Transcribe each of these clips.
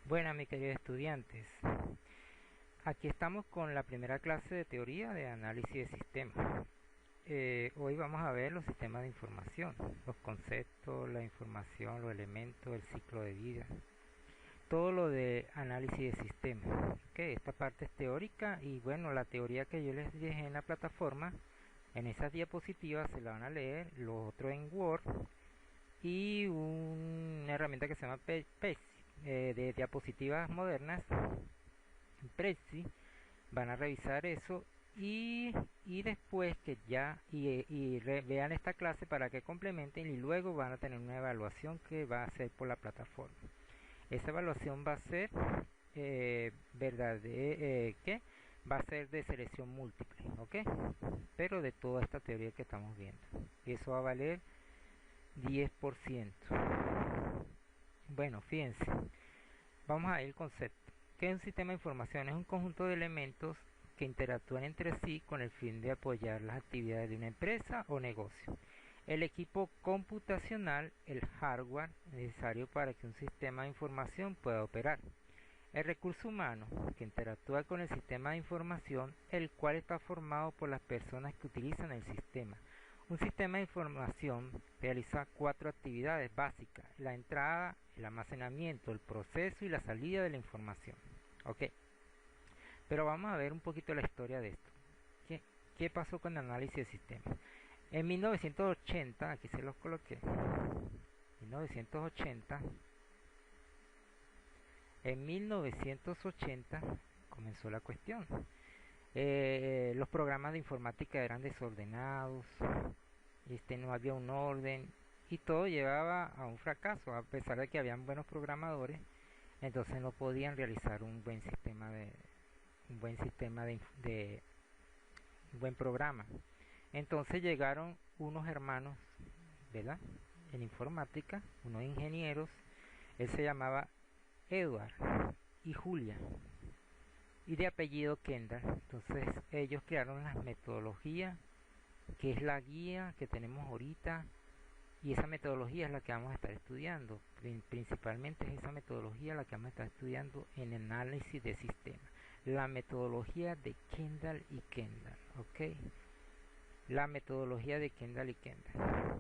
Bueno, mis queridos estudiantes, aquí estamos con la primera clase de teoría de análisis de sistemas. Hoy vamos a ver los sistemas de información, los conceptos, la información, los elementos, el ciclo de vida, todo lo de análisis de sistemas. Esta parte es teórica y bueno, la teoría que yo les dejé en la plataforma, en esas diapositivas se la van a leer, lo otro en Word y una herramienta que se llama Prezi, de diapositivas modernas, Prezi. Van a revisar eso y después que ya vean esta clase para que complementen, y luego van a tener una evaluación que va a ser por la plataforma. Esa evaluación va a ser que va a ser de selección múltiple, pero de toda esta teoría que estamos viendo, y eso va a valer 10%. Bueno, fíjense, vamos a ir al concepto. ¿Qué es un sistema de información? Es un conjunto de elementos que interactúan entre sí con el fin de apoyar las actividades de una empresa o negocio. El equipo computacional, el hardware necesario para que un sistema de información pueda operar. El recurso humano, que interactúa con el sistema de información, el cual está formado por las personas que utilizan el sistema. Un sistema de información realiza 4 actividades básicas: la entrada, el almacenamiento, el proceso y la salida de la información. Pero vamos a ver un poquito la historia de esto. ¿Qué pasó con el análisis de sistemas? En 1980, aquí se los coloqué, 1980, en 1980 comenzó la cuestión. Los programas de informática eran desordenados, no había un orden y todo llevaba a un fracaso. A pesar de que habían buenos programadores, entonces no podían realizar un buen sistema de un buen programa. Entonces llegaron unos hermanos, ¿verdad?, en informática, unos ingenieros. Él se llamaba Edward y Julia, y de apellido Kendall. Entonces ellos crearon las metodologías, que es la guía que tenemos ahorita, y esa metodología es la que vamos a estar estudiando. Principalmente es esa metodología la que vamos a estar estudiando en análisis de sistemas, la metodología de Kendall y Kendall. La metodología de Kendall y Kendall.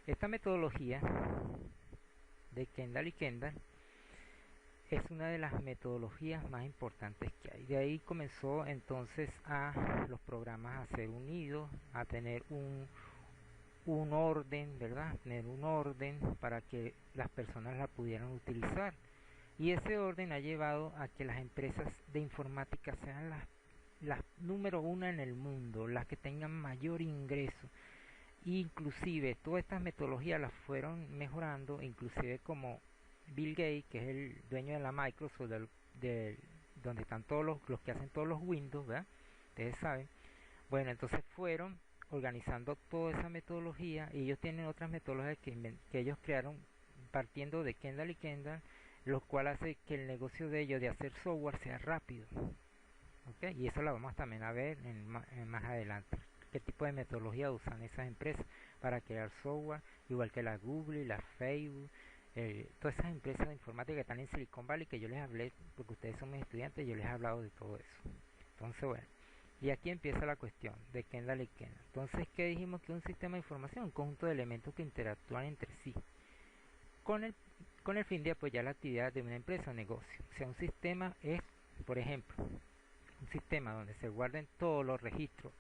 Esta metodología de Kendall y Kendall es una de las metodologías más importantes que hay. De ahí comenzó entonces a los programas a ser unidos, a tener un orden, ¿verdad? Tener un orden para que las personas la pudieran utilizar. Y ese orden ha llevado a que las empresas de informática sean las número 1 en el mundo, las que tengan mayor ingreso. Inclusive todas estas metodologías las fueron mejorando, inclusive como Bill Gates, que es el dueño de la Microsoft, donde están todos los que hacen todos los Windows, ¿verdad? Ustedes saben. Bueno, entonces fueron organizando toda esa metodología, y ellos tienen otras metodologías que ellos crearon partiendo de Kendall y Kendall, lo cual hace que el negocio de ellos de hacer software sea rápido. Y eso lo vamos también a ver más adelante. ¿Qué tipo de metodología usan esas empresas para crear software? Igual que la Google y la Facebook. Todas esas empresas de informática que están en Silicon Valley, que yo les hablé, porque ustedes son mis estudiantes, yo les he hablado de todo eso. Entonces, bueno, y aquí empieza la cuestión de Kendall y Kendall. Entonces, ¿qué dijimos que es un sistema de información? Un conjunto de elementos que interactúan entre sí con el fin de apoyar la actividad de una empresa o negocio. O sea, un sistema es, por ejemplo, un sistema donde se guarden todos los registros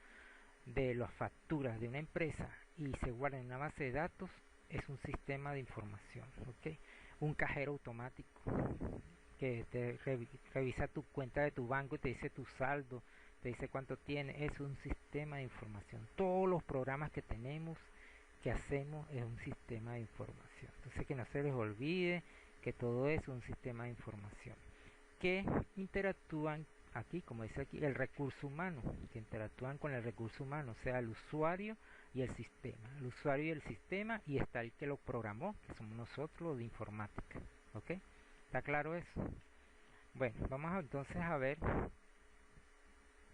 de las facturas de una empresa y se guarda en una base de datos. Es un sistema de información. Un cajero automático que te revisa tu cuenta de tu banco y te dice tu saldo, te dice cuánto tiene. Es un sistema de información. Todos los programas que tenemos, que hacemos, es un sistema de información. Entonces, que no se les olvide que todo es un sistema de información que interactúan aquí, como dice aquí, el recurso humano, que interactúan con el recurso humano, o sea, el usuario y el sistema. El usuario y el sistema, y está el que lo programó, que somos nosotros, los de informática. ¿Está claro eso? Bueno, vamos entonces a ver.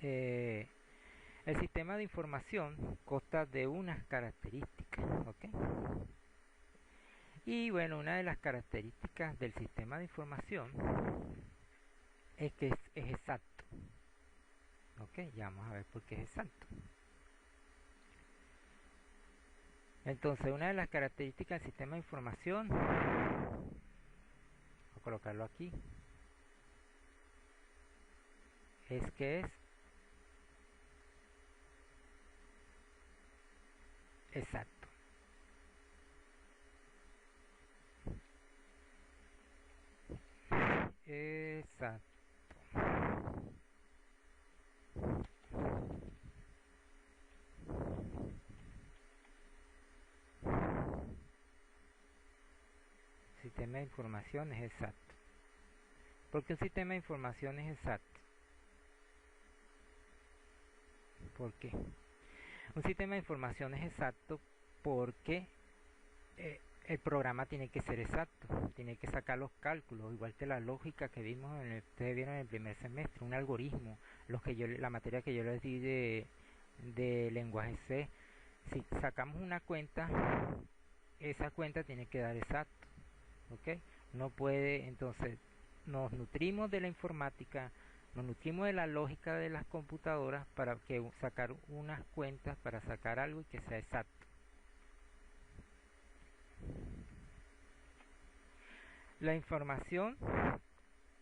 El sistema de información consta de unas características. Y bueno, una de las características del sistema de información es que es exacto. Ok, ya vamos a ver por qué es exacto. Entonces, una de las características del sistema de información, voy a colocarlo aquí, es que es exacto. Exacto. Sistema de información es exacto. ¿Por qué un sistema de información es exacto? ¿Por qué? Un sistema de información es exacto porque el programa tiene que ser exacto, tiene que sacar los cálculos, igual que la lógica que vimos ustedes vieron en el primer semestre, un algoritmo, la materia que yo les di de lenguaje C. Si sacamos una cuenta, esa cuenta tiene que dar exacto, ¿ok? No puede, entonces, nos nutrimos de la informática, nos nutrimos de la lógica de las computadoras para sacar unas cuentas, para sacar algo y que sea exacto. La información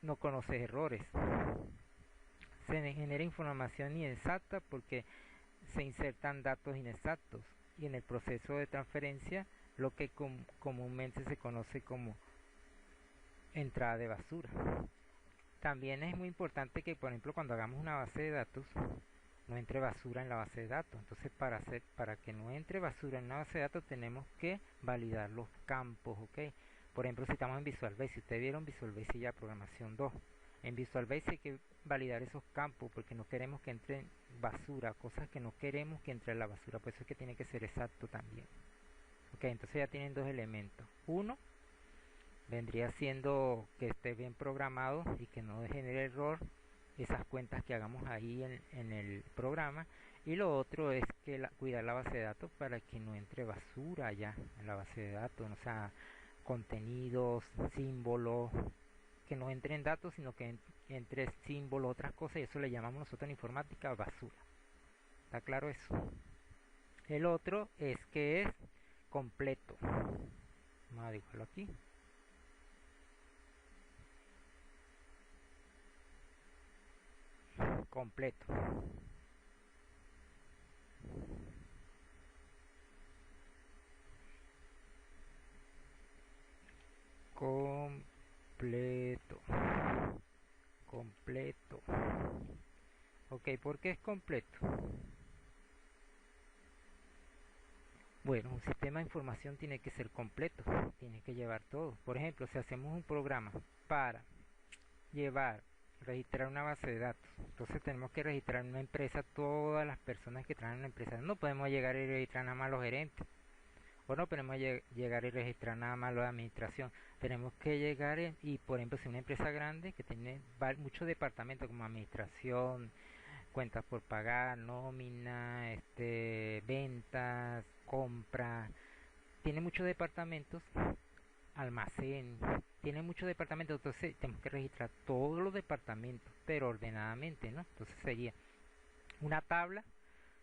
no conoce errores. Se genera información inexacta porque se insertan datos inexactos y en el proceso de transferencia lo que comúnmente se conoce como entrada de basura. También es muy importante que, por ejemplo, cuando hagamos una base de datos, no entre basura en la base de datos. Entonces, para que no entre basura en una base de datos, tenemos que validar los campos, ¿ok? Por ejemplo, si estamos en Visual Basic, si ustedes vieron Visual Basic ya programación 2, en Visual Basic hay que validar esos campos porque no queremos que entre basura, cosas que no queremos que entre a la basura, por eso es que tiene que ser exacto también. Ok, entonces ya tienen dos elementos. Uno, vendría siendo que esté bien programado y que no genere error esas cuentas que hagamos ahí en el programa. Y lo otro es que cuidar la base de datos para que no entre basura allá en la base de datos, o sea, contenidos, símbolos, que no entren datos, sino que entre símbolos, otras cosas, y eso le llamamos nosotros en informática basura. ¿Está claro eso? El otro es que es completo. Vamos a dibujarlo aquí. Completo. Completo. Completo. Ok, ¿por qué es completo? Bueno, un sistema de información tiene que ser completo, tiene que llevar todo. Por ejemplo, si hacemos un programa para registrar una base de datos, entonces tenemos que registrar en una empresa todas las personas que trabajan en la empresa. No podemos llegar y registrar nada más los gerentes, o no podemos llegar y registrar nada más la administración. Tenemos que llegar y, por ejemplo, si una empresa grande que tiene muchos departamentos como administración, cuentas por pagar, nómina, ventas, compra, tiene muchos departamentos, almacén, tiene muchos departamentos, entonces tenemos que registrar todos los departamentos, pero ordenadamente, ¿no? Entonces sería una tabla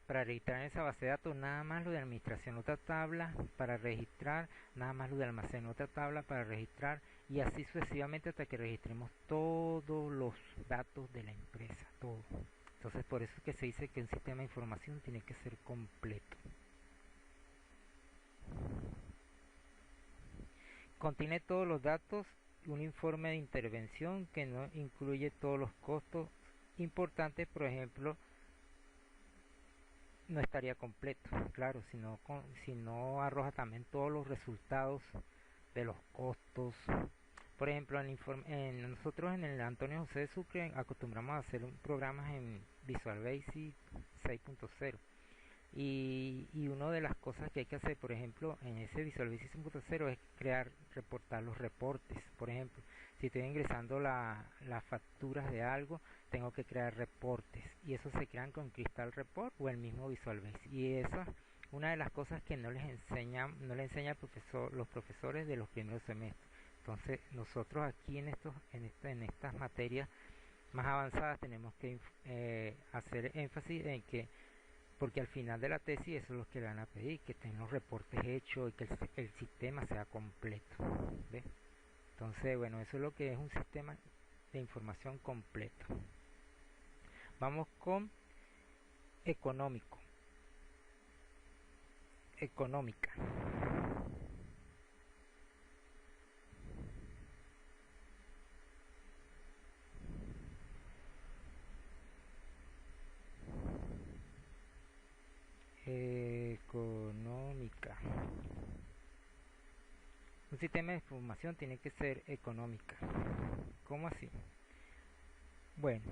para registrar en esa base de datos nada más lo de administración, otra tabla para registrar nada más lo de almacén, otra tabla para registrar y así sucesivamente hasta que registremos todos los datos de la empresa, todo. Entonces por eso es que se dice que un sistema de información tiene que ser completo. Contiene todos los datos, un informe de intervención que no incluye todos los costos importantes, por ejemplo, no estaría completo, claro, si no arroja también todos los resultados de los costos. Por ejemplo, nosotros en el Antonio José de Sucre acostumbramos a hacer programas en Visual Basic 6.0 y una de las cosas que hay que hacer, por ejemplo, en ese Visual Basic 6.0 es reportar los reportes. Por ejemplo, si estoy ingresando las facturas de algo, tengo que crear reportes y eso se crean con Crystal Report o el mismo Visual Basic y esos una de las cosas que no les enseña el profesor, los profesores de los primeros semestres. Entonces nosotros aquí en estas materias más avanzadas tenemos que hacer énfasis en que, porque al final de la tesis eso es lo que le van a pedir, que tengan los reportes hechos y que el sistema sea completo, ¿ves? Entonces, bueno, eso es lo que es un sistema de información completo. Vamos con económica. Económica. Un sistema de información tiene que ser económica. ¿Cómo así? Bueno,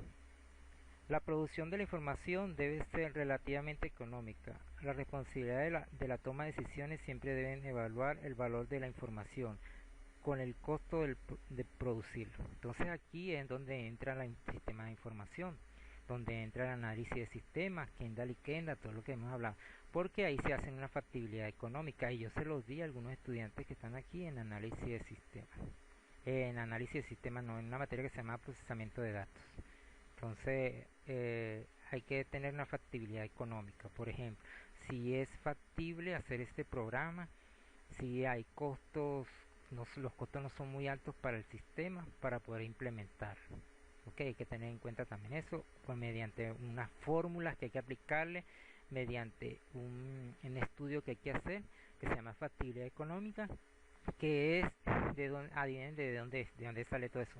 la producción de la información debe ser relativamente económica. La responsabilidad de la toma de decisiones siempre deben evaluar el valor de la información con el costo de producirlo. Entonces aquí es donde entra el sistema de información, donde entra el análisis de sistemas, Kendall y Kendall, todo lo que hemos hablado, porque ahí se hace una factibilidad económica, y yo se los di a algunos estudiantes que están aquí en análisis de sistemas. En análisis de sistemas no, en una materia que se llama procesamiento de datos. Entonces hay que tener una factibilidad económica. Por ejemplo, si es factible hacer este programa, si hay costos, los costos no son muy altos para el sistema para poder implementarlo. Ok, hay que tener en cuenta también eso, pues mediante unas fórmulas que hay que aplicarle, mediante un estudio que hay que hacer, que se llama factibilidad económica, que es de dónde sale todo eso,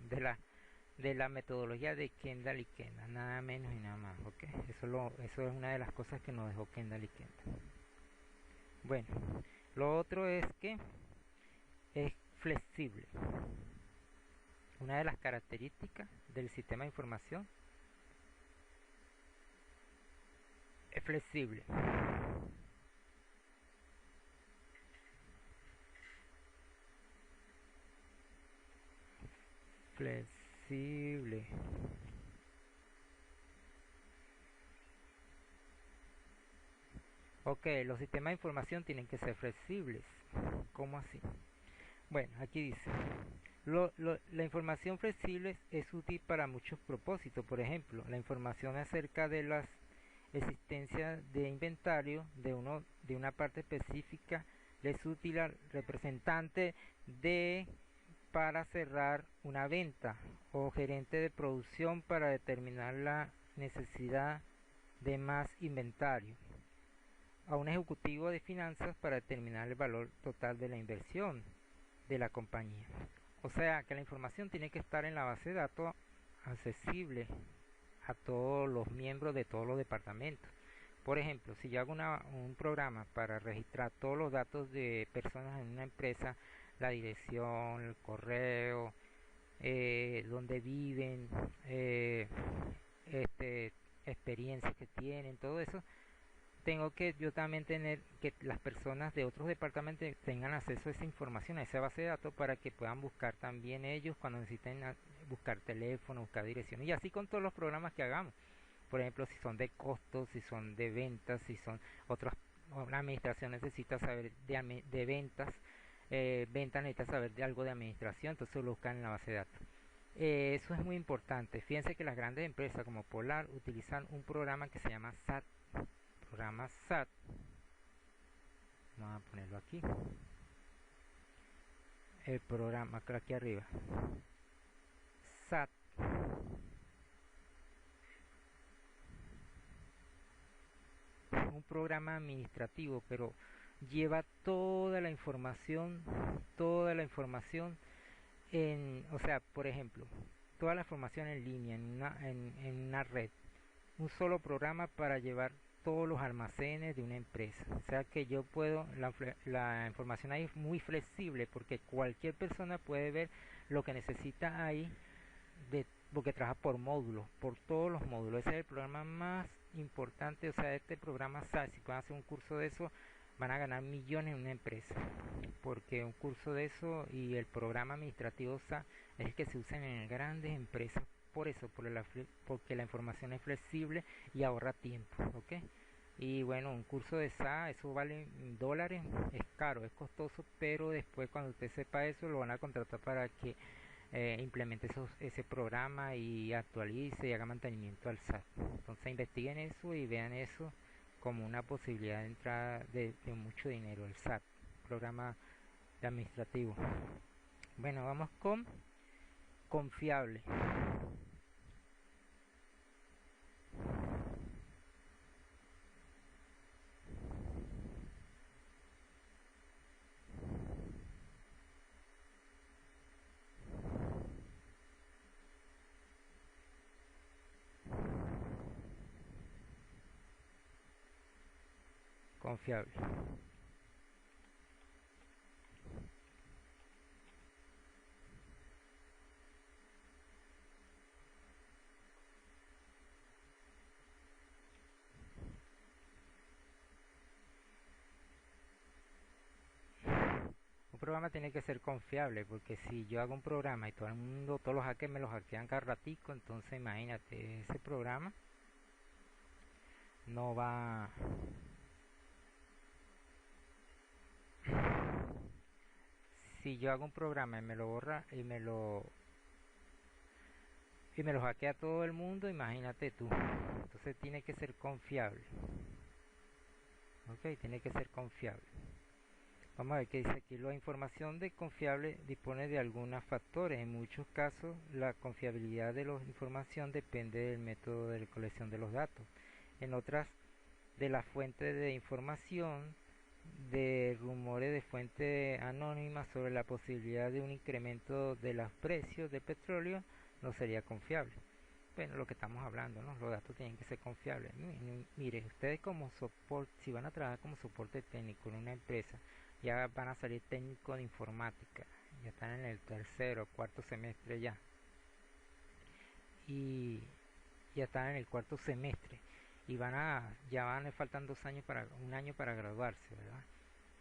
de la metodología de Kendall y Kendall, nada menos y nada más. Okay, eso es una de las cosas que nos dejó Kendall y Kendall. Bueno, lo otro es que es flexible. Una de las características del sistema de información es flexible. Flexible. Ok, los sistemas de información tienen que ser flexibles. ¿Cómo así? Bueno, aquí dice, la información flexible es útil para muchos propósitos. Por ejemplo, la información acerca de las existencias de inventario de una parte específica le es útil al representante para cerrar una venta, o gerente de producción para determinar la necesidad de más inventario, a un ejecutivo de finanzas para determinar el valor total de la inversión de la compañía. O sea que la información tiene que estar en la base de datos accesible a todos los miembros de todos los departamentos. Por ejemplo, si yo hago un programa para registrar todos los datos de personas en una empresa, la dirección, el correo, dónde viven, experiencias que tienen, todo eso, tengo que yo también tener que las personas de otros departamentos tengan acceso a esa información, a esa base de datos, para que puedan buscar también ellos cuando necesiten buscar teléfono, buscar dirección, y así con todos los programas que hagamos. Por ejemplo, si son de costos, si son de ventas, si son otras, la administración necesita saber de ventas, ventas necesita saber de algo de administración, entonces lo buscan en la base de datos. Eso es muy importante. Fíjense que las grandes empresas como Polar utilizan un programa que se llama SAT. Programa SAT. Vamos a ponerlo aquí. El programa, aquí arriba. SAT. Un programa administrativo, pero lleva toda la información o sea, por ejemplo, toda la información en línea, en una red. Un solo programa para llevar todos los almacenes de una empresa. O sea que yo puedo, la información ahí es muy flexible, porque cualquier persona puede ver lo que necesita ahí, porque trabaja por módulos, por todos los módulos. Ese es el programa más importante. O sea, este programa SAT, si pueden hacer un curso de eso, van a ganar millones en una empresa, porque un curso de eso y el programa administrativo SAT es el que se usa en grandes empresas, por eso, porque la información es flexible y ahorra tiempo. ¿Ok? Y bueno, un curso de SA, eso vale dólares, es caro, es costoso, pero después cuando usted sepa eso lo van a contratar para que implemente ese programa y actualice y haga mantenimiento al SAT. Entonces investiguen eso y vean eso como una posibilidad de entrada de mucho dinero, el SAT, programa administrativo. Bueno, vamos con confiable. Confiable. Un programa tiene que ser confiable, porque si yo hago un programa y todo el mundo, todos los hackers me lo hackean cada ratico, entonces imagínate, ese programa no va. Si yo hago un programa y me lo borra y me lo hackea todo el mundo, imagínate tú. Entonces tiene que ser confiable. Ok, tiene que ser confiable. Vamos a ver qué dice aquí. La información de confiable dispone de algunos factores. En muchos casos, la confiabilidad de la información depende del método de recolección de los datos. En otras, de la fuente de información, de rumores de fuente anónima sobre la posibilidad de un incremento de los precios del petróleo, no sería confiable. Bueno, lo que estamos hablando, ¿no? Los datos tienen que ser confiables. Mire, ustedes como soporte, si van a trabajar como soporte técnico en una empresa, ya van a salir técnicos de informática, ya están en el tercero, cuarto semestre ya. Y ya están en el cuarto semestre. Y ya van, faltan 2 años un año para graduarse, ¿verdad?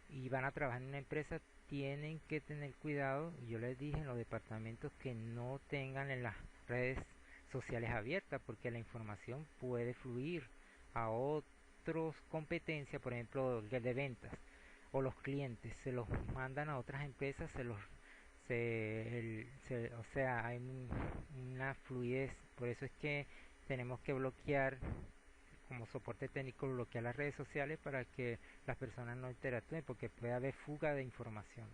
Y van a trabajar en una empresa, tienen que tener cuidado, yo les dije en los departamentos, que no tengan en las redes sociales abiertas, porque la información puede fluir a otros competencias, por ejemplo el de ventas, o los clientes se los mandan a otras empresas, o sea, hay una fluidez. Por eso es que tenemos que bloquear, como soporte técnico, bloquear las redes sociales para que las personas no interactúen, porque puede haber fuga de información.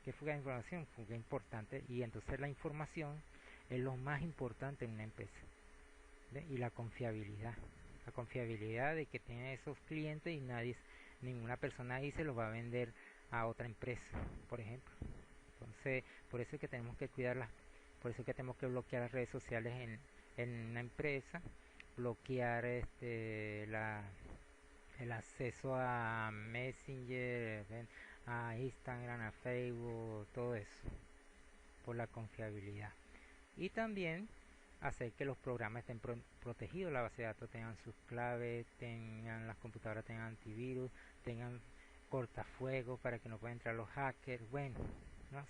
¿Qué fuga de información? Fuga importante, y entonces la información es lo más importante en una empresa. ¿Ve? Y la confiabilidad de que tienen esos clientes y ninguna persona ahí se los va a vender a otra empresa, por ejemplo. Entonces, por eso es que tenemos que cuidarlas, por eso es que tenemos que bloquear las redes sociales en una empresa, bloquear el acceso a Messenger, a Instagram, a Facebook, todo eso, por la confiabilidad. Y también hacer que los programas estén protegidos, la base de datos tengan sus claves, las computadoras tengan antivirus, tengan cortafuegos para que no puedan entrar los hackers. Bueno, ¿no?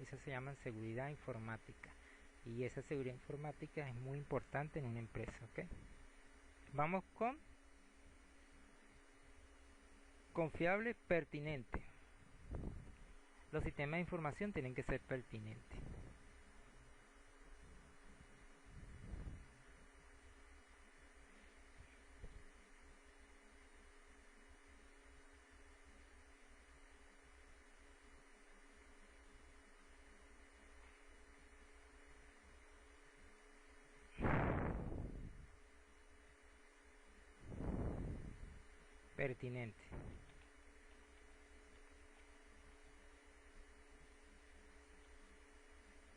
Eso se llama seguridad informática, y esa seguridad informática es muy importante en una empresa. ¿Ok? Vamos con confiable, pertinente. Los sistemas de información tienen que ser pertinentes. Pertinente.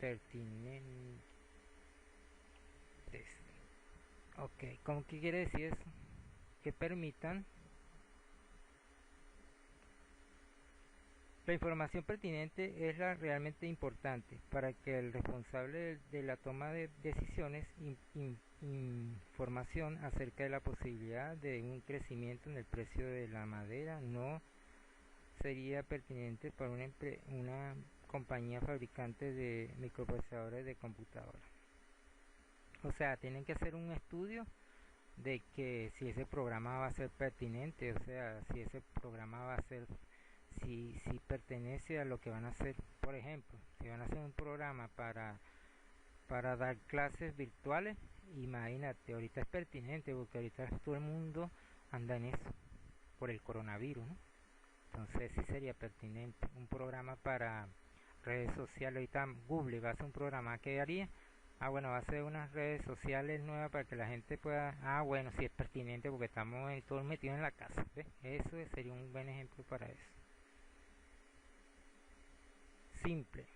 Pertinentes. Ok, ¿cómo qué quiere decir eso? Que permitan la información pertinente, es la realmente importante para que el responsable de la toma de decisiones información acerca de la posibilidad de un crecimiento en el precio de la madera no sería pertinente para una compañía fabricante de microprocesadores de computadora. O sea, tienen que hacer un estudio de que si ese programa va a ser pertinente, o sea, si ese programa va a ser, si pertenece a lo que van a hacer. Por ejemplo, si van a hacer un programa para dar clases virtuales, imagínate, ahorita es pertinente porque ahorita todo el mundo anda en eso por el coronavirus, ¿no? Entonces sí sería pertinente un programa para redes sociales. Ahorita Google va a hacer un programa que haría. Ah, bueno, va a hacer unas redes sociales nuevas para que la gente pueda. Ah, bueno, sí es pertinente porque estamos todos metidos en la casa. ¿Ves? Eso sería un buen ejemplo para eso. Simple.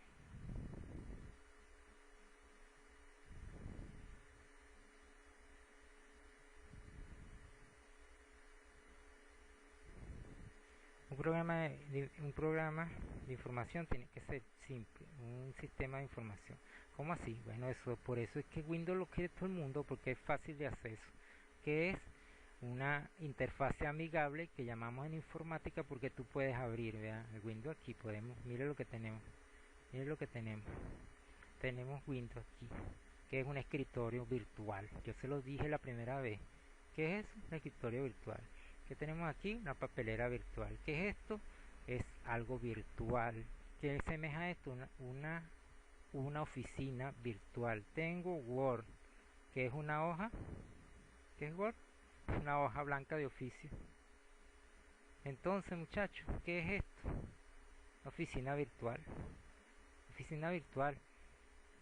Un programa de información tiene que ser simple, un sistema de información. ¿Cómo así? Bueno, eso por eso es que Windows lo quiere todo el mundo porque es fácil de acceso. Que es una interfase amigable que llamamos en informática porque tú puedes abrir, vean, el Windows aquí podemos, mire lo que tenemos, mire lo que tenemos. Tenemos Windows aquí, que es un escritorio virtual. Yo se lo dije la primera vez. ¿Qué es eso? Un escritorio virtual. ¿Qué tenemos aquí? Una papelera virtual. ¿Qué es esto? Es algo virtual. ¿Qué semeja a esto? Una oficina virtual. Tengo Word, que es una hoja. ¿Qué es Word? Una hoja blanca de oficio. Entonces, muchachos, ¿qué es esto? Oficina virtual. Oficina virtual.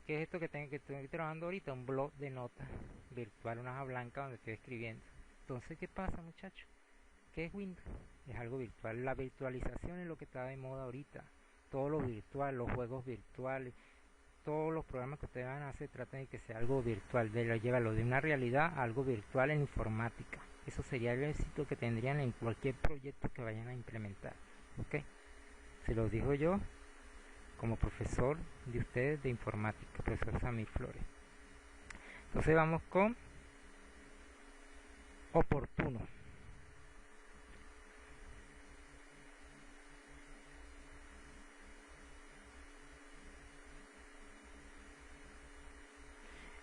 ¿Qué es esto que estoy trabajando ahorita? Un blog de notas virtual, una hoja blanca donde estoy escribiendo. Entonces, ¿qué pasa, muchachos? ¿Qué es Windows? Es algo virtual. La virtualización es lo que está de moda ahorita. Todo lo virtual, los juegos virtuales, todos los programas que ustedes van a hacer tratan de que sea algo virtual, de llevarlo de una realidad a algo virtual en informática. Eso sería el éxito que tendrían en cualquier proyecto que vayan a implementar. ¿Ok? Se los digo yo como profesor de ustedes de informática, profesor Samir Flores. Entonces vamos con oportuno.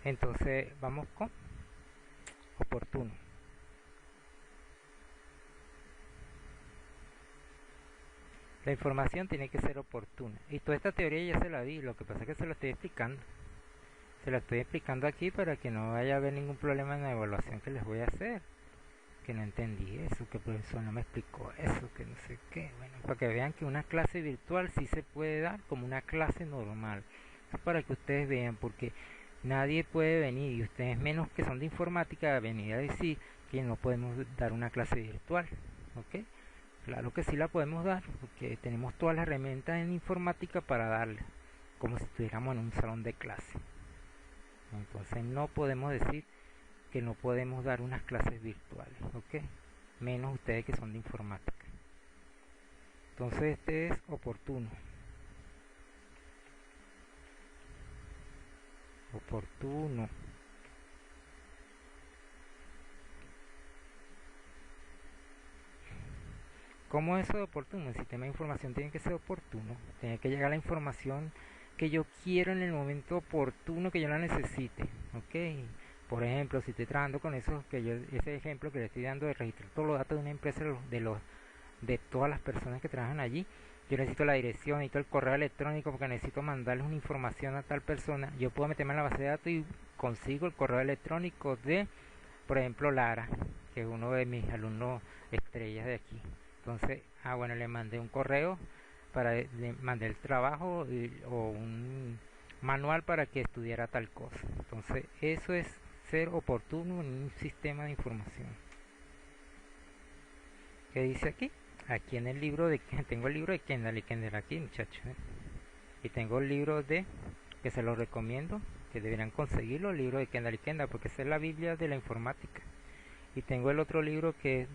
Entonces vamos con oportuno. La información tiene que ser oportuna. Y toda esta teoría ya se la di, lo que pasa es que se la estoy explicando. Se la estoy explicando aquí para que no vaya a haber ningún problema en la evaluación que les voy a hacer. Que no entendí eso, que el profesor no me explicó eso, que no sé qué. Bueno, para que vean que una clase virtual sí se puede dar como una clase normal. Eso para que ustedes vean, porque nadie puede venir, y ustedes menos que son de informática, venir a decir que no podemos dar una clase virtual. ¿Ok? Claro que sí la podemos dar, porque tenemos todas las herramientas en informática para darle, como si estuviéramos en un salón de clase. Entonces no podemos decir que no podemos dar unas clases virtuales, ¿ok? Menos ustedes que son de informática. Entonces este es oportuno. Oportuno. ¿Cómo es eso oportuno? El sistema de información tiene que ser oportuno. Tiene que llegar la información que yo quiero en el momento oportuno que yo la necesite, ¿ok? Por ejemplo, si estoy trabajando con eso, ese ejemplo que le estoy dando de registrar todos los datos de una empresa, de todas las personas que trabajan allí, yo necesito la dirección, necesito el correo electrónico porque necesito mandarles una información a tal persona. Yo puedo meterme en la base de datos y consigo el correo electrónico de, por ejemplo, Lara, que es uno de mis alumnos estrellas de aquí. Entonces, bueno, le mandé un correo, le mandé el trabajo o un manual para que estudiara tal cosa. Entonces, eso es ser oportuno en un sistema de información. ¿Qué dice aquí? Aquí en el libro tengo el libro de Kendall y Kendall aquí, muchachos, ¿eh? Y tengo el libro que se los recomiendo, que deberían conseguirlo, el libro de Kendall y Kendall, porque esa es la Biblia de la informática. Y tengo el otro libro que es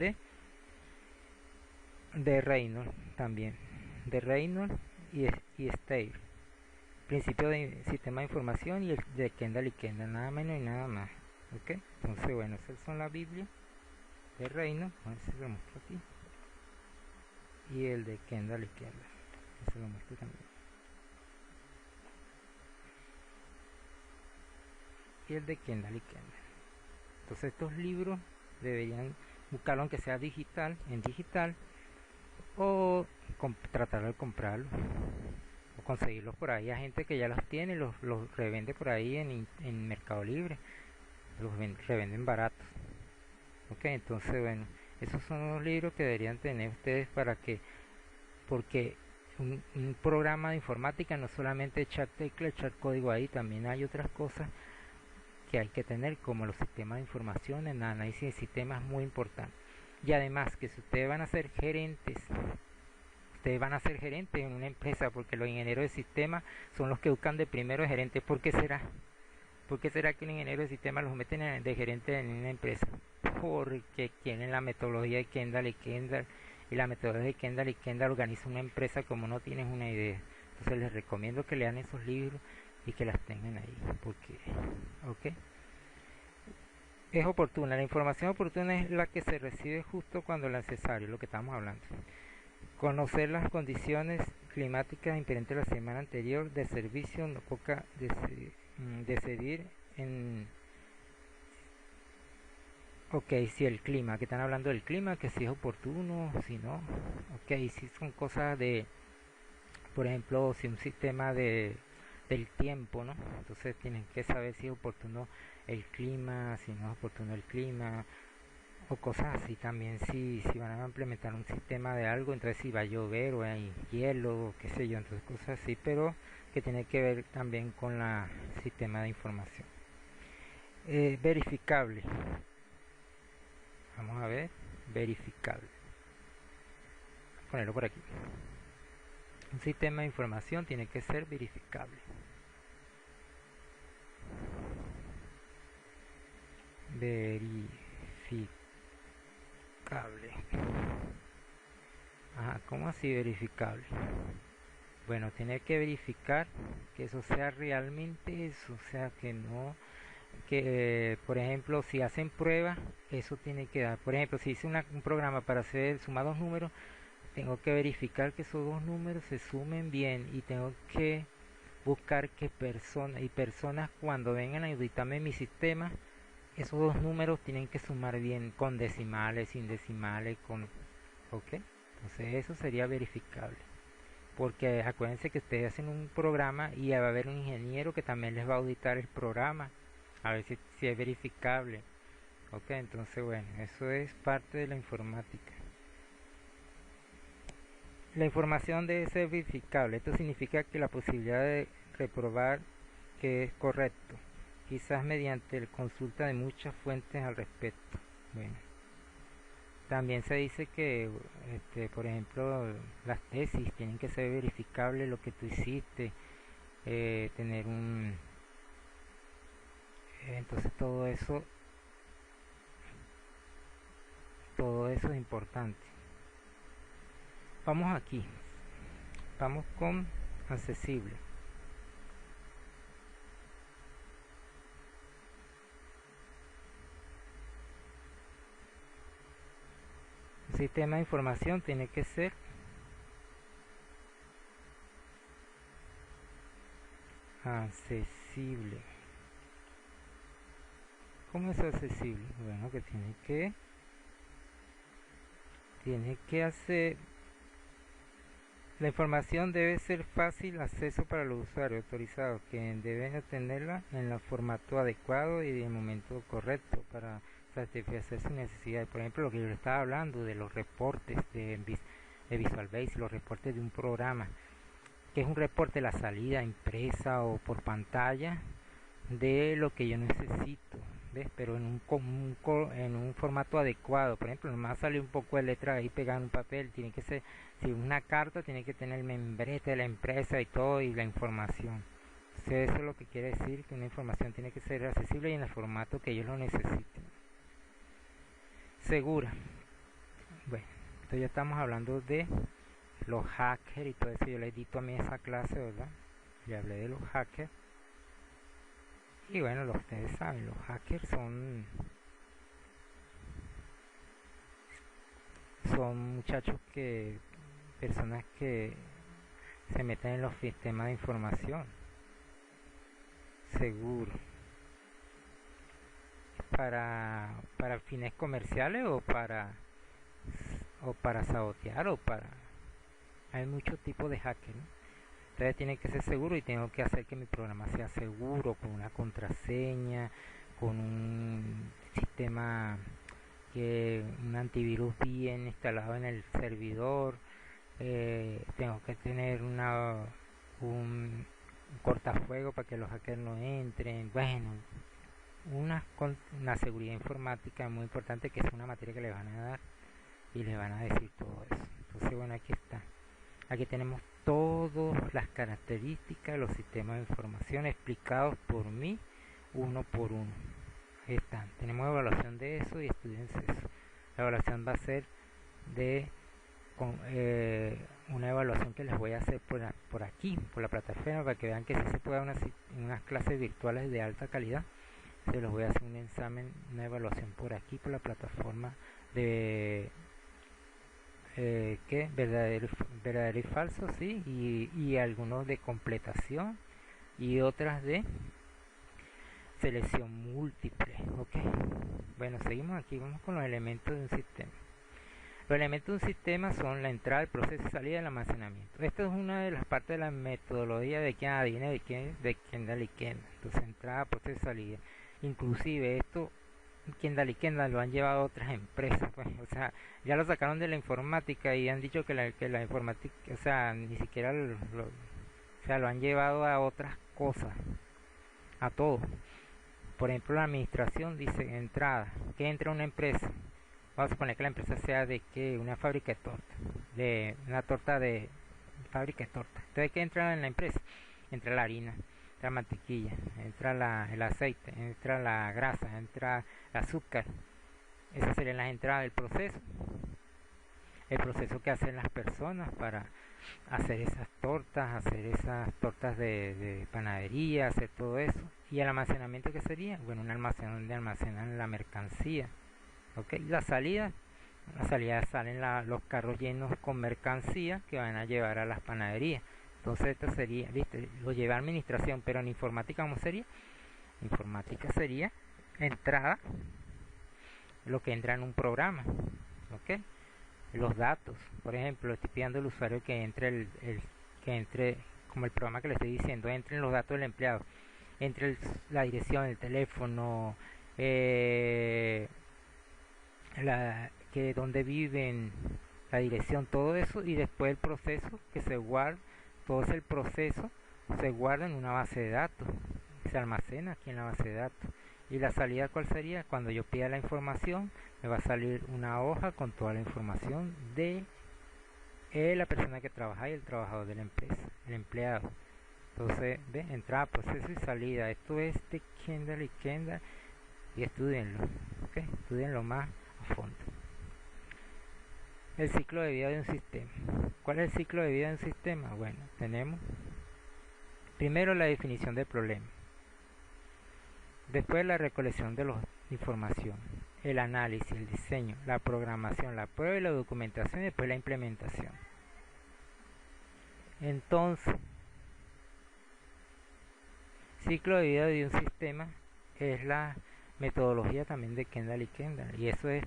de Reynolds también, de Reynolds y Steyr, principio de sistema de información, y el de Kendall y Kendall, nada menos y nada más. ¿Ok? Entonces, bueno, esas son la Biblia de Reynolds, a ver si lo muestro aquí, y el de Kendall y Kendall, se lo muestro también, y el de Kendall y Kendall. Entonces estos libros deberían buscarlo aunque sea digital, en digital, o tratar de comprarlo o conseguirlos por ahí a gente que ya los tiene, los revende por ahí en Mercado Libre, revenden baratos. Ok, entonces bueno, esos son los libros que deberían tener ustedes porque un programa de informática no solamente echar tecla, echar código ahí, también hay otras cosas que hay que tener, como los sistemas de información, en análisis de sistemas, muy importante. Y además que si ustedes van a ser gerentes en una empresa, porque los ingenieros de sistemas son los que buscan de primero de gerente. ¿Por qué será? ¿Por qué será que un ingeniero de sistemas los meten de gerente en una empresa? Porque tienen la metodología de Kendall y Kendall, y la metodología de Kendall y Kendall organiza una empresa como no tienes una idea. Entonces les recomiendo que lean esos libros y que las tengan ahí, porque, ok, es oportuna. La información oportuna es la que se recibe justo cuando es necesario, lo que estamos hablando. Conocer las condiciones climáticas diferentes de la semana anterior de servicio, no poca decidir en... Ok, si el clima, que están hablando del clima, que si es oportuno, si no. Ok, si son cosas de, por ejemplo, si un sistema del tiempo, ¿no? Entonces tienen que saber si es oportuno el clima, si no es oportuno el clima, o cosas así. También si van a implementar un sistema de algo, entonces si va a llover o hay hielo, qué sé yo, entonces cosas así, pero que tiene que ver también con el sistema de información. Verificable. Vamos a ver, verificable. Voy a ponerlo por aquí. Un sistema de información tiene que ser verificable. Verificable. Ajá, ¿cómo así verificable? Bueno, tiene que verificar que eso sea realmente eso, o sea, que no, que por ejemplo, si hacen pruebas, eso tiene que dar. Por ejemplo, si hice un programa para hacer sumar dos números, tengo que verificar que esos dos números se sumen bien, y tengo que buscar que personas cuando vengan a auditarme mi sistema, esos dos números tienen que sumar bien, con decimales, sin decimales, ok. Entonces eso sería verificable, porque acuérdense que ustedes hacen un programa y va a haber un ingeniero que también les va a auditar el programa, a ver si es verificable. Ok, entonces bueno, eso es parte de la informática. La información debe ser verificable. Esto significa que la posibilidad de reprobar que es correcto, quizás mediante la consulta de muchas fuentes al respecto. Bueno, también se dice que, por ejemplo, las tesis tienen que ser verificables, lo que tú hiciste, tener un... entonces todo eso es importante. Vamos aquí, vamos con accesible. El sistema de información tiene que ser accesible. ¿Cómo es accesible? Bueno, que tiene que hacer... La información debe ser fácil acceso para los usuarios autorizados, que deben obtenerla en el formato adecuado y en el momento correcto para satisfacer sus necesidades. Por ejemplo, lo que yo le estaba hablando de los reportes de Visual Basic, los reportes de un programa, que es un reporte de la salida impresa o por pantalla de lo que yo necesito, ¿ves? Pero en un formato adecuado. Por ejemplo, nomás sale un poco de letra ahí pegada en un papel. Tiene que ser, si una carta, tiene que tener el membrete de la empresa y todo, y la información. Entonces, eso es lo que quiere decir, que una información tiene que ser accesible y en el formato que ellos lo necesiten. Segura. Bueno, entonces ya estamos hablando de los hackers y todo eso. Yo le edito a mí esa clase, ¿verdad? Le hablé de los hackers. Y bueno, ustedes saben, los hackers son muchachos personas que se meten en los sistemas de información. Seguro. para fines comerciales o para sabotear hay muchos tipos de hackers, ¿no? Entonces tiene que ser seguro y tengo que hacer que mi programa sea seguro con una contraseña, con un sistema un antivirus bien instalado en el servidor. Tengo que tener un cortafuego para que los hackers no entren. Bueno, una seguridad informática muy importante, que es una materia que le van a dar y le van a decir todo eso. Entonces, bueno, aquí está. Aquí tenemos todas las características de los sistemas de información explicados por mí uno por uno. Ahí están. Tenemos evaluación de eso y estudiense eso. La evaluación va a ser de una evaluación que les voy a hacer por aquí, por la plataforma, para que vean que sí se puede unas clases virtuales de alta calidad. Se los voy a hacer un examen, una evaluación por aquí, por la plataforma de verdadero y falso, sí, y algunos de completación y otras de selección múltiple. Ok, bueno, seguimos aquí. Vamos con los elementos de un sistema. Los elementos de un sistema son la entrada, el proceso y salida, el almacenamiento. Esto es una de las partes de la metodología de Kendall y Kendall. Entonces, entrada, proceso y salida. Inclusive esto Kendall y Kendall lo han llevado a otras empresas, pues. O sea, ya lo sacaron de la informática y han dicho que la informática, o sea, ni siquiera lo han llevado a otras cosas, a todo. Por ejemplo, la administración dice entrada, que entra una empresa. Vamos a suponer que la empresa sea de que una fábrica de torta, de una torta de fábrica de torta. Entonces, ¿qué entra en la empresa? Entra la harina, entra la mantequilla, entra el aceite, entra la grasa, entra el azúcar. Esas serían las entradas del proceso. El proceso que hacen las personas para hacer esas tortas de panadería, hacer todo eso. Y el almacenamiento, ¿qué sería? Bueno, un almacén donde almacenan la mercancía. ¿Ok? La salida salen los carros llenos con mercancía que van a llevar a las panaderías. Entonces esto sería, ¿viste? Lo lleva a administración, pero en informática, ¿cómo sería? Informática sería entrada, lo que entra en un programa, ¿ok? Los datos, por ejemplo, estoy pidiendo al usuario que entre que entre, como el programa que le estoy diciendo, entren los datos del empleado, entre la dirección, el teléfono, que donde viven, la dirección, todo eso, y después el proceso que se guarda, todo ese proceso se guarda en una base de datos, se almacena aquí en la base de datos. Y la salida, ¿cuál sería? Cuando yo pida la información, me va a salir una hoja con toda la información de la persona que trabaja y el trabajador de la empresa, el empleado. Entonces, de entrada, proceso y salida. Esto es de Kendall y Kendall, y estudienlo, ¿ok? Estudienlo más a fondo. El ciclo de vida de un sistema. ¿Cuál es el ciclo de vida de un sistema? Bueno, tenemos primero la definición del problema, después la recolección de la información, el análisis, el diseño, la programación, la prueba y la documentación, y después la implementación. Entonces, ciclo de vida de un sistema es la metodología también de Kendall y Kendall, y eso es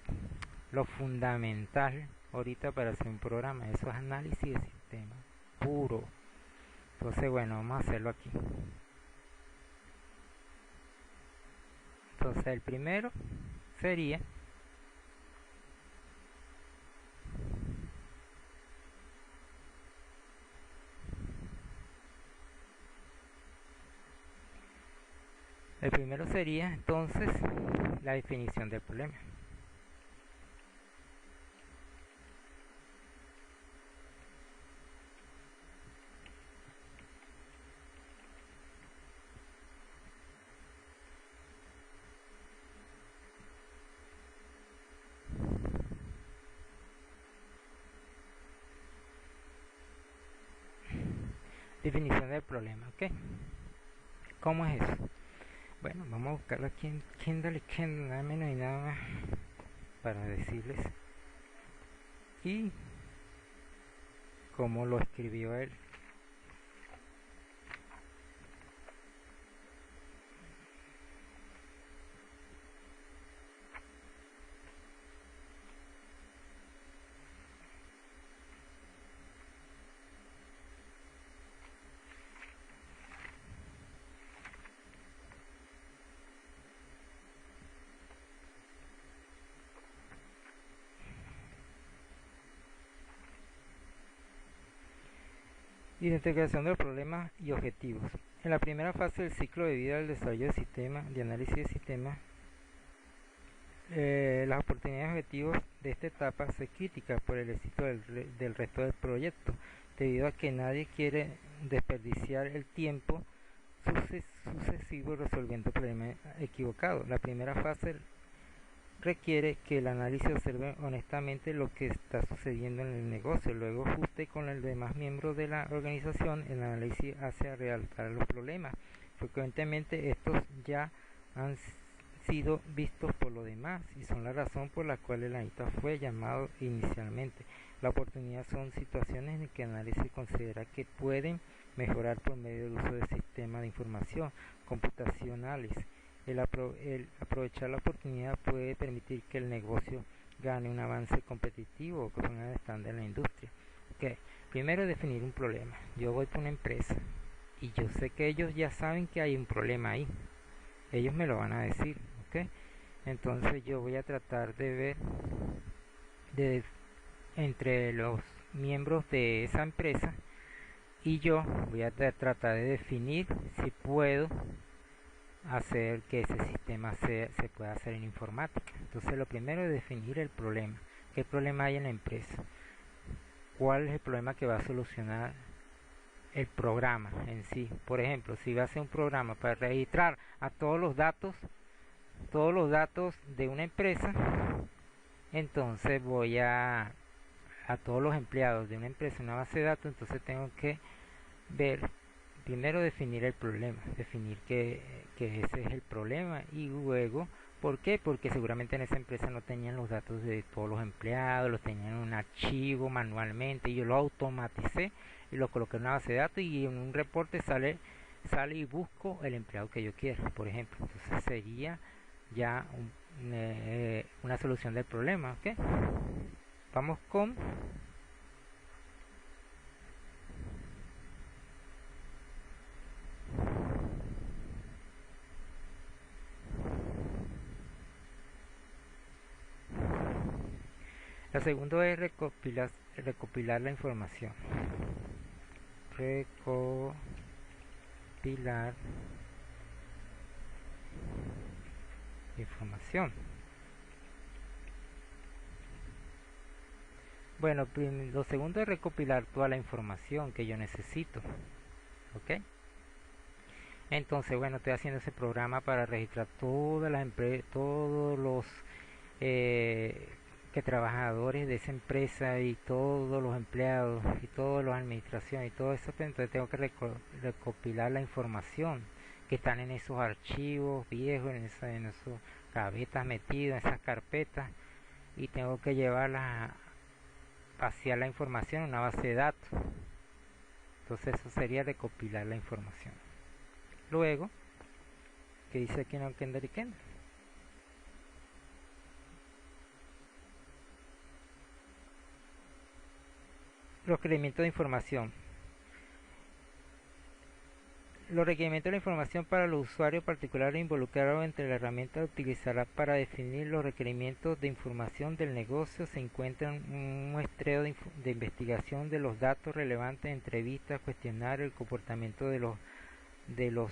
lo fundamental ahorita para hacer un programa. Eso es análisis de sistema puro. Entonces, bueno, vamos a hacerlo aquí. Entonces, el primero sería entonces la definición del problema. Definición del problema, ¿ok? ¿Cómo es eso? Bueno, vamos a buscarlo aquí en Kendall y Kendall, nada menos y nada más, para decirles y cómo lo escribió él. Identificación de los problemas y objetivos. En la primera fase del ciclo de vida del desarrollo de sistemas, de análisis de sistemas, las oportunidades y objetivos de esta etapa se critican por el éxito del resto del proyecto, debido a que nadie quiere desperdiciar el tiempo sucesivo resolviendo problemas equivocados. La primera fase requiere que el análisis observe honestamente lo que está sucediendo en el negocio, luego ajuste con los demás miembros de la organización. El análisis hace realzar los problemas. Frecuentemente estos ya han sido vistos por los demás y son la razón por la cual el analista fue llamado inicialmente. La oportunidad son situaciones en que el análisis considera que pueden mejorar por medio del uso de sistemas de información computacionales. El aprovechar la oportunidad puede permitir que el negocio gane un avance competitivo o que ponga el estándar en la industria. Okay. Primero, definir un problema. Yo voy por una empresa y yo sé que ellos ya saben que hay un problema ahí. Ellos me lo van a decir. ¿Okay? Entonces yo voy a tratar de ver entre los miembros de esa empresa y yo voy a tratar de definir si puedo hacer que ese sistema se pueda hacer en informática. Entonces lo primero es definir el problema. ¿Qué problema hay en la empresa? ¿Cuál es el problema que va a solucionar el programa en sí? Por ejemplo, si va a ser un programa para registrar a todos los datos de una empresa, entonces voy a todos los empleados de una empresa en una base de datos, entonces tengo que ver, primero definir el problema, definir que ese es el problema y luego, ¿por qué? Porque seguramente en esa empresa no tenían los datos de todos los empleados, los tenían en un archivo manualmente y yo lo automaticé y lo coloqué en una base de datos y en un reporte sale y busco el empleado que yo quiero, por ejemplo. Entonces sería ya una solución del problema, ¿ok? Vamos con la segunda es recopilar la información. Recopilar información. Bueno, lo segundo es recopilar toda la información que yo necesito. ¿Ok? Entonces, bueno, estoy haciendo ese programa para registrar todas las empresas, todos los trabajadores de esa empresa y todos los empleados y todas las administraciones y todo eso. Entonces tengo que recopilar la información que están en esos archivos viejos, en esos gavetas metidos, en esas carpetas, y tengo que llevarlas hacia la información en una base de datos. Entonces eso sería recopilar la información. Luego, ¿qué dice aquí en Kendall y Kendall? Los requerimientos de información. Los requerimientos de la información para los usuarios particulares involucrados entre la herramienta utilizará para definir los requerimientos de información del negocio. Se encuentra un muestreo de investigación de los datos relevantes, entrevistas, cuestionarios, el comportamiento de los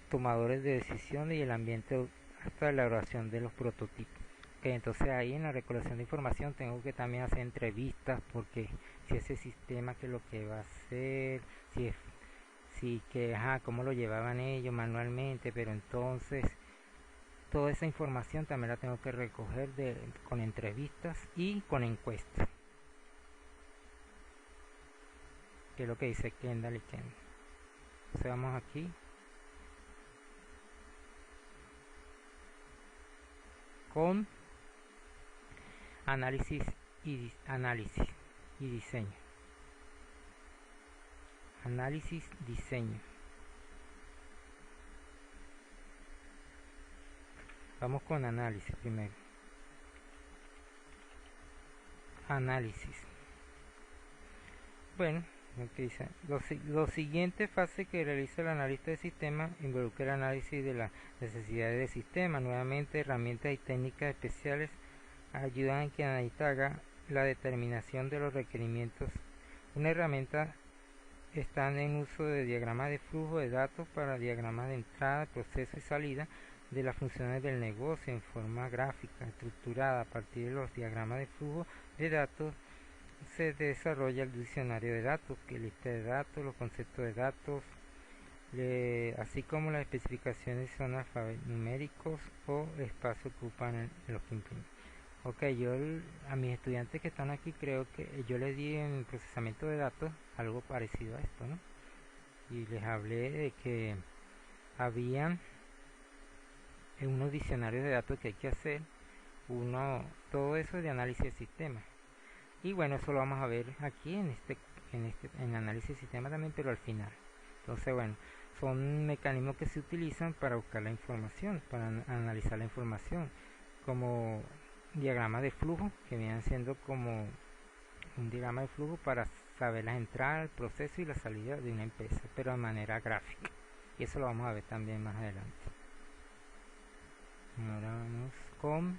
tomadores de decisiones y el ambiente hasta la elaboración de los prototipos. Okay, entonces ahí en la recolección de información tengo que también hacer entrevistas, porque si ese sistema que lo que va a hacer, cómo lo llevaban ellos manualmente, pero entonces toda esa información también la tengo que recoger con entrevistas y con encuestas, que es lo que dice Kendall y Kendall. Entonces vamos aquí, con análisis y diseño. Análisis, diseño. Vamos con análisis primero. Análisis. Bueno, lo que dice, lo siguiente fase que realiza el analista de sistemas involucra el análisis de las necesidades del sistema. Nuevamente, herramientas y técnicas especiales ayudan a que el analista haga la determinación de los requerimientos. Una herramienta están en uso de diagramas de flujo de datos para diagramas de entrada, proceso y salida de las funciones del negocio en forma gráfica, estructurada. A partir de los diagramas de flujo de datos se desarrolla el diccionario de datos, que lista de datos, los conceptos de datos, así como las especificaciones son alfanuméricos o espacios que ocupan en los que imprimen. Ok, yo a mis estudiantes que están aquí creo que yo les di en procesamiento de datos algo parecido a esto, ¿no? Y les hablé de que habían unos diccionarios de datos que hay que hacer, todo eso de análisis de sistemas. Y bueno, eso lo vamos a ver aquí en análisis de sistemas también, pero al final. Entonces, bueno, son mecanismos que se utilizan para buscar la información, para analizar la información, como diagramas de flujo, que vienen siendo como un diagrama de flujo para saber las entradas, el proceso y la salida de una empresa, pero de manera gráfica. Y eso lo vamos a ver también más adelante. Ahora vamos con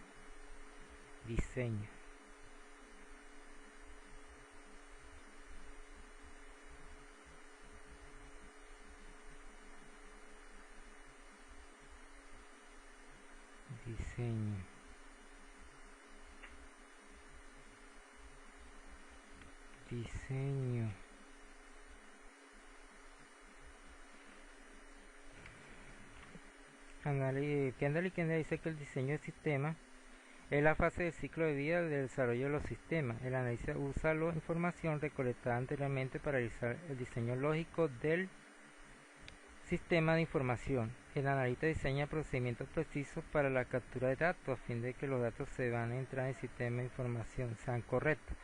diseño. Diseño. Kendall y Kendall dice que el diseño de sistemas es la fase del ciclo de vida del desarrollo de los sistemas. El analista usa la información recolectada anteriormente para realizar el diseño lógico del sistema de información. El analista diseña procedimientos precisos para la captura de datos a fin de que los datos se van a entrar en el sistema de información sean correctos.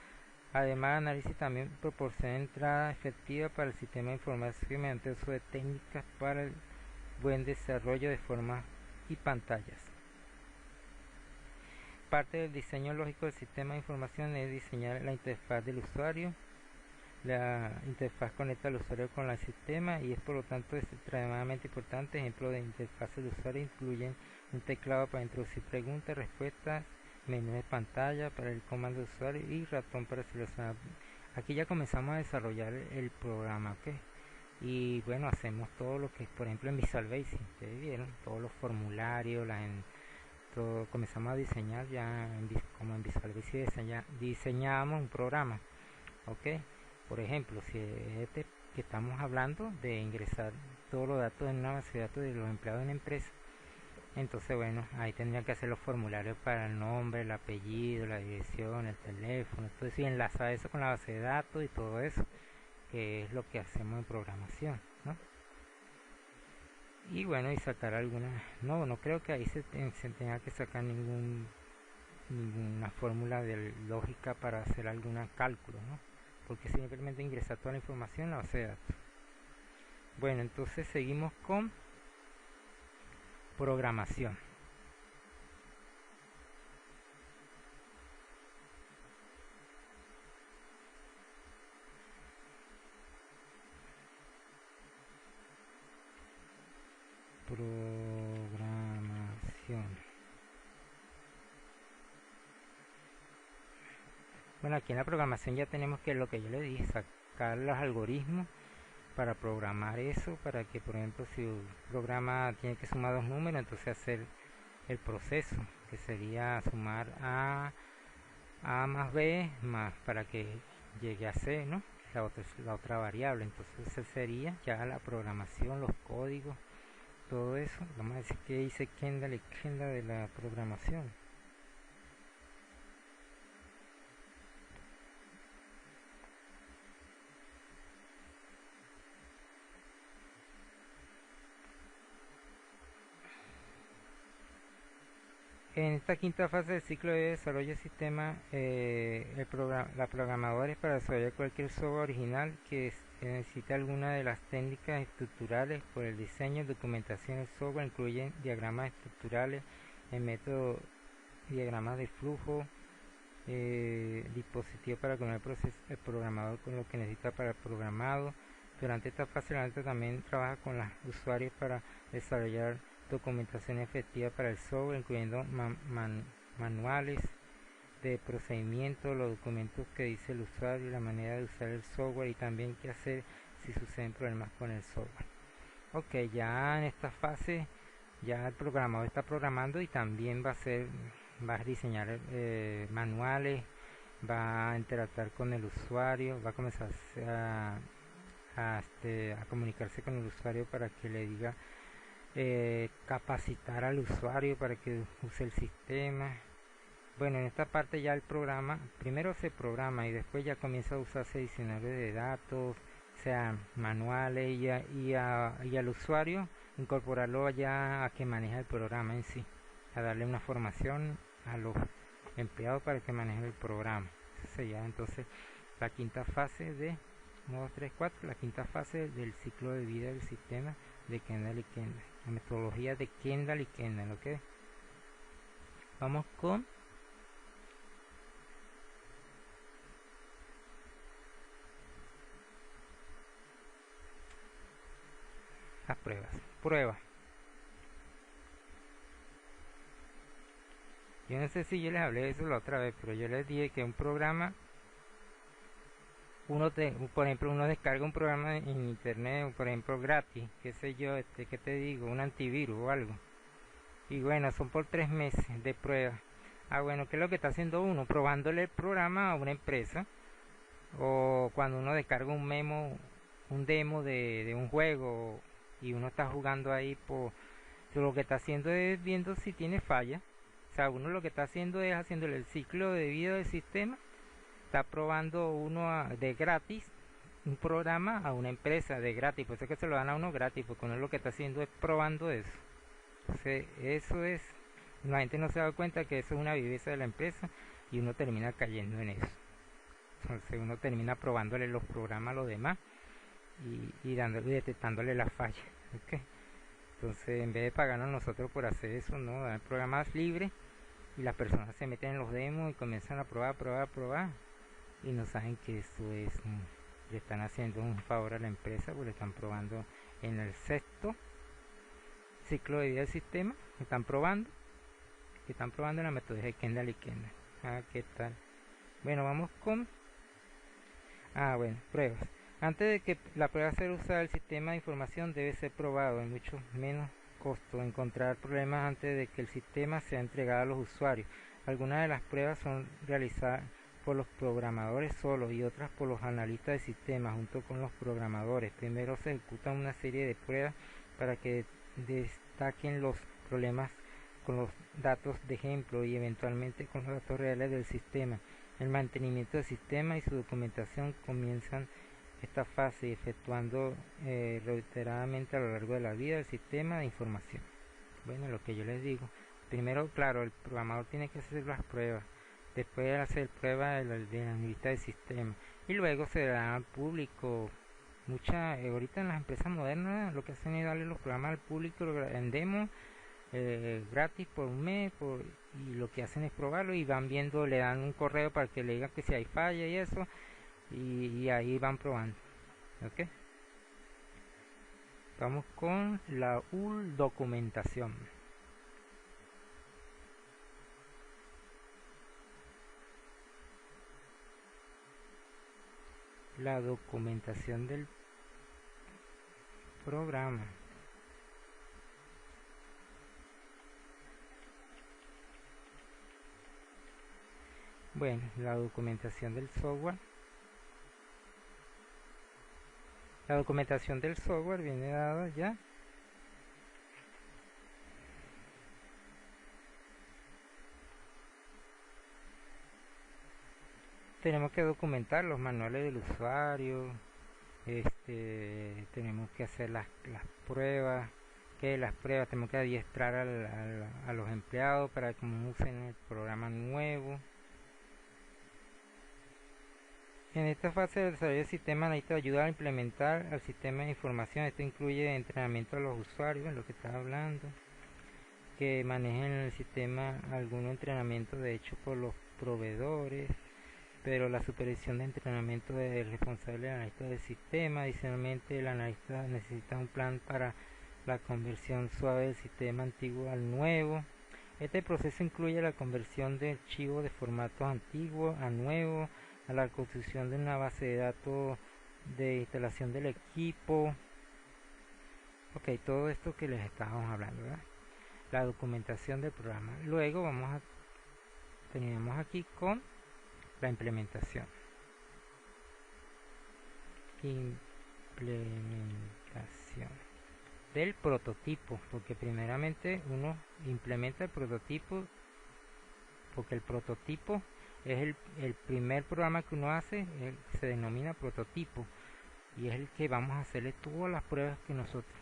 Además, el análisis también proporciona entrada efectiva para el sistema de información mediante el uso de técnicas para el buen desarrollo de formas y pantallas. Parte del diseño lógico del sistema de información es diseñar la interfaz del usuario. La interfaz conecta al usuario con el sistema y es por lo tanto extremadamente importante. Ejemplos de interfaz del usuario incluyen un teclado para introducir preguntas, respuestas, menú de pantalla para el comando de usuario y ratón para seleccionar. Aquí ya comenzamos a desarrollar el programa, ¿ok? Y bueno, hacemos todo lo que, por ejemplo, en Visual Basic, ustedes vieron, todos los formularios, comenzamos a diseñar ya, como en Visual Basic diseñábamos un programa, ¿ok? Por ejemplo, si que estamos hablando de ingresar todos los datos en una base de datos de los empleados de una empresa, entonces bueno, ahí tendría que hacer los formularios para el nombre, el apellido, la dirección, el teléfono, entonces y enlazar eso con la base de datos y todo eso, que es lo que hacemos en programación, ¿no? Y bueno, y sacar algunas, no creo que ahí se tenga que sacar ninguna fórmula de lógica para hacer algún cálculo, ¿no? Porque simplemente ingresar toda la información en la base de datos. Bueno, entonces seguimos con programación. Bueno, aquí en la programación ya tenemos que lo que yo le dije, sacar los algoritmos para programar eso, para que por ejemplo si un programa tiene que sumar dos números, entonces hacer el proceso, que sería sumar A más B más para que llegue a C, ¿no? La otra variable. Entonces esa sería ya la programación, los códigos, todo eso. Vamos a decir que dice Kendall y Kendall de la programación. En esta quinta fase del ciclo de desarrollo del sistema, la programadora es para desarrollar cualquier software original que necesite alguna de las técnicas estructurales por el diseño, documentación del software, incluyen diagramas estructurales, el método, diagramas de flujo, dispositivos para conectar el programador con lo que necesita para el programado. Durante esta fase, la también trabaja con los usuarios para desarrollar documentación efectiva para el software, incluyendo manuales de procedimiento, los documentos que dice el usuario, la manera de usar el software y también qué hacer si suceden problemas con el software. Ok, ya en esta fase ya el programador está programando y también va a diseñar manuales, va a interactuar con el usuario, va a comenzar a comunicarse con el usuario para que le diga, capacitar al usuario para que use el sistema. Bueno, en esta parte ya el programa, primero se programa y después ya comienza a usarse diccionarios de datos, o sea, manuales y al usuario incorporarlo ya a que maneja el programa en sí, a darle una formación a los empleados para que manejen el programa. Esa sería entonces la quinta fase de 1, 2, 3, 4, la quinta fase del ciclo de vida del sistema de Kendall y Kendall, la metodología de Kendall y Kendall. ¿Ok? Vamos con las pruebas. Yo no sé si yo les hablé de eso la otra vez, pero yo les dije que un programa, por ejemplo, uno descarga un programa en internet, por ejemplo, gratis, qué sé yo, ¿qué te digo? Un antivirus o algo. Y bueno, son por 3 meses de prueba. Bueno, ¿qué es lo que está haciendo uno? Probándole el programa a una empresa, o cuando uno descarga un demo de un juego y uno está jugando ahí, lo que está haciendo es viendo si tiene falla. O sea, uno lo que está haciendo es haciéndole el ciclo de vida del sistema. Está probando uno de gratis un programa a una empresa de gratis, por eso es que se lo dan a uno gratis, porque uno lo que está haciendo es probando eso. Entonces, eso es, la gente no se da cuenta que eso es una viveza de la empresa y uno termina cayendo en eso. Entonces uno termina probándole los programas a los demás y detectándole las fallas. ¿Okay? Entonces, en vez de pagarnos nosotros por hacer eso, no, dan programas libres y las personas se meten en los demos y comienzan a probar y no saben que eso es, le están haciendo un favor a la empresa porque le están probando en el sexto ciclo de vida del sistema, están probando la metodología de Kendall y Kendall. ¿Qué tal? Bueno, vamos con pruebas. Antes de que la prueba sea usada, el sistema de información debe ser probado en mucho menos costo. Encontrar problemas antes de que el sistema sea entregado a los usuarios. Algunas de las pruebas son realizadas por los programadores solos y otras por los analistas de sistemas junto con los programadores. Primero se ejecutan una serie de pruebas para que destaquen los problemas con los datos de ejemplo y eventualmente con los datos reales del sistema. El mantenimiento del sistema y su documentación comienzan esta fase efectuando reiteradamente a lo largo de la vida del sistema de información. Bueno, lo que yo les digo, primero, claro, el programador tiene que hacer las pruebas, después hacer pruebas de la analista del sistema y luego se da al público. Ahorita en las empresas modernas lo que hacen es darle los programas al público en demo gratis por un mes, y lo que hacen es probarlo y van viendo, le dan un correo para que le digan que si hay falla y eso, y ahí van probando. ¿Ok? Vamos con la documentación. La documentación del programa. Bueno, la documentación del software. La documentación del software viene dada ya. Tenemos que documentar los manuales del usuario. Tenemos que hacer las pruebas. Tenemos que adiestrar a los empleados para que usen el programa nuevo. En esta fase de desarrollo del sistema necesita ayuda a implementar el sistema de información. Esto incluye entrenamiento a los usuarios, en lo que estaba hablando, que manejen el sistema, algún entrenamiento de hecho por los proveedores, pero la supervisión de entrenamiento es responsable del analista del sistema. Adicionalmente, el analista necesita un plan para la conversión suave del sistema antiguo al nuevo. Este proceso incluye la conversión de archivos de formatos antiguos a nuevos, a la construcción de una base de datos de instalación del equipo. Ok, todo esto que les estábamos hablando, ¿verdad? La documentación del programa. Luego terminamos aquí con la implementación. Implementación del prototipo, porque primeramente uno implementa el prototipo, porque el prototipo es el primer programa que uno hace, se denomina prototipo, y es el que vamos a hacerle todas las pruebas que nosotros,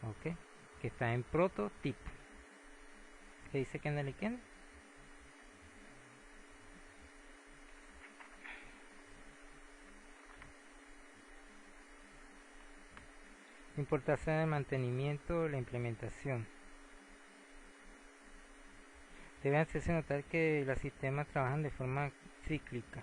ok, que está en prototipo. ¿Qué dice Kendall y Kendall? Importancia del mantenimiento de la implementación. Debe hacerse notar que los sistemas trabajan de forma cíclica,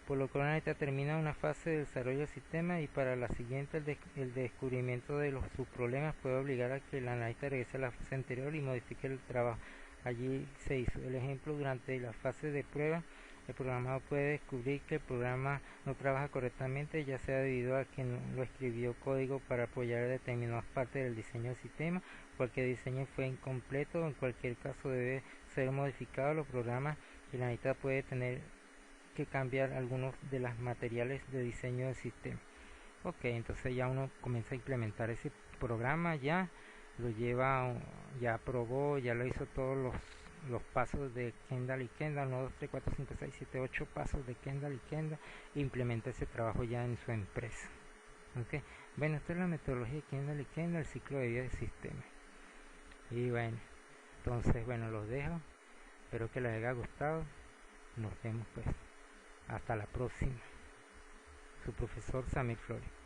por lo que una analista termina una fase de desarrollo del sistema y para la siguiente el descubrimiento de sus problemas puede obligar a que el analista regrese a la fase anterior y modifique el trabajo. Allí se hizo el ejemplo. Durante la fase de prueba, el programador puede descubrir que el programa no trabaja correctamente, ya sea debido a que no lo escribió código para apoyar determinadas partes del diseño del sistema, cualquier diseño fue incompleto. En cualquier caso debe ser modificado los programas y el analista puede tener que cambiar algunos de los materiales de diseño del sistema. Ok, entonces ya uno comienza a implementar ese programa, ya lo lleva, ya probó, ya lo hizo todos los pasos de Kendall y Kendall, 1, 2, 3, 4, 5, 6, 7, 8 pasos de Kendall y Kendall, e implementa ese trabajo ya en su empresa. Ok, bueno, esta es la metodología de Kendall y Kendall, el ciclo de vida del sistema. Y bueno, entonces bueno, los dejo, espero que les haya gustado, nos vemos pues. Hasta la próxima. Su profesor Samir Flores.